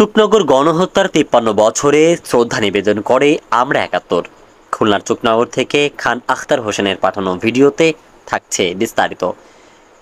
চুকনগর গণহত্যার ৫৩ বছরে শ্রদ্ধা নিবেদন করে আমরা ৭১। খুলনার চুকনগর থেকে খান আখতার হোসেনের পাঠানো ভিডিওতে থাকছে বিস্তারিত।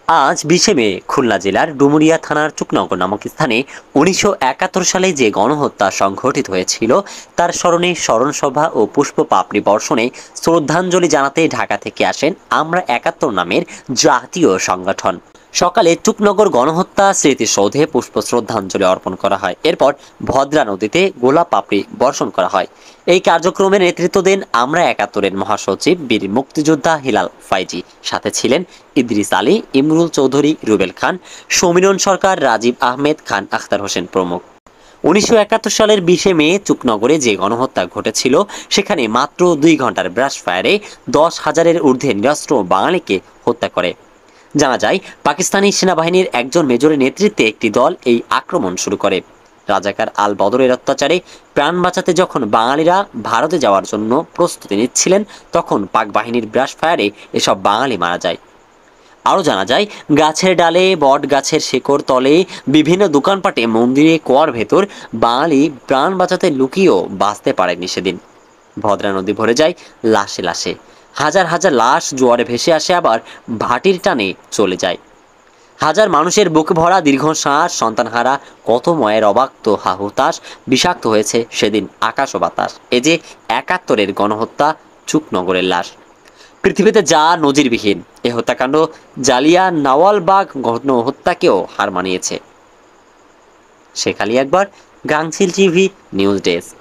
আজ ২০ মে খুলনা জেলার ডুমুরিয়া থানার চুকনগর নামক স্থানে ১৯৭১ সালে যে গণহত্যা সংঘটিত হয়েছিল তার স্মরণে স্মরণসভা ও পুষ্প পাপড়ি বর্ষণে শ্রদ্ধাঞ্জলি জানাতে ঢাকা থেকে আসেন আমরা ৭১ নামের জাতীয় সংগঠন। সকালে চুকনগর গণহত্যা স্মৃতিসৌধে পুষ্প শ্রদ্ধাঞ্জলি অর্পণ করা হয়। এরপর ভদ্রা নদীতে গোলাপ পাপড়ি বর্ষণ করা হয়। এই কার্যক্রমের নেতৃত্ব দেন আমরা ৭১-এর মহাসচিব বীর মুক্তিযোদ্ধা হিলাল ফাইজি। সাথে ছিলেন ইদ্রিস আলী, ইমরুল চৌধুরী, রুবেল খান, সমীরণ সরকার, রাজীব আহমেদ, খান আখতার হোসেন প্রমুখ। ১৯৭১ সালের ২০ মে চুকনগরে যে গণহত্যা ঘটেছিল সেখানে মাত্র ২ ঘন্টার ব্রাশ ফায়ারে ১০,০০০-এর ঊর্ধ্বে নিরস্ত্র বাঙালিকে হত্যা করে। জানা যায়, পাকিস্তানি সেনাবাহিনীর একজন মেজরের নেতৃত্বে একটি দল এই আক্রমণ শুরু করে। রাজাকার আল বদরের অত্যাচারে প্রাণ বাঁচাতে যখন বাঙালিরা ভারতে যাওয়ার জন্য প্রস্তুতি নিচ্ছিলেন তখন পাক বাহিনীর ব্রাশ ফায়ারে এসব বাঙালি মারা যায়। আরও জানা যায়, গাছের ডালে, বট গাছের শেকড় তলে, বিভিন্ন দোকানপাটে, মন্দিরে, কুয়ার ভেতর বাঙালি প্রাণ বাঁচাতে লুকিয়েও বাঁচতে পারেনি সেদিন। ভদ্রা নদী ভরে যায় লাশে লাশে। হাজার হাজার লাশ জোয়ারে ভেসে আসে, আবার ভাটির টানে চলে যায়। হাজার মানুষের বুকে ভরা দীর্ঘশ্বাস, সন্তানহারা কত মায়ের অবাক্ত হাহুতাশ বিষাক্ত হয়েছে সেদিন আকাশ ও বাতাস। এ যে ৭১-এর গণহত্যা, চুকনগরের লাশ। পৃথিবীতে যা নজিরবিহীন এ হত্যাকাণ্ড জালিয়ান নওয়ালবাগ গণহত্যাকেও হার মানিয়েছে। শেখ আলী আকবর, গাংচিল টিভি নিউজ ডেস্ক।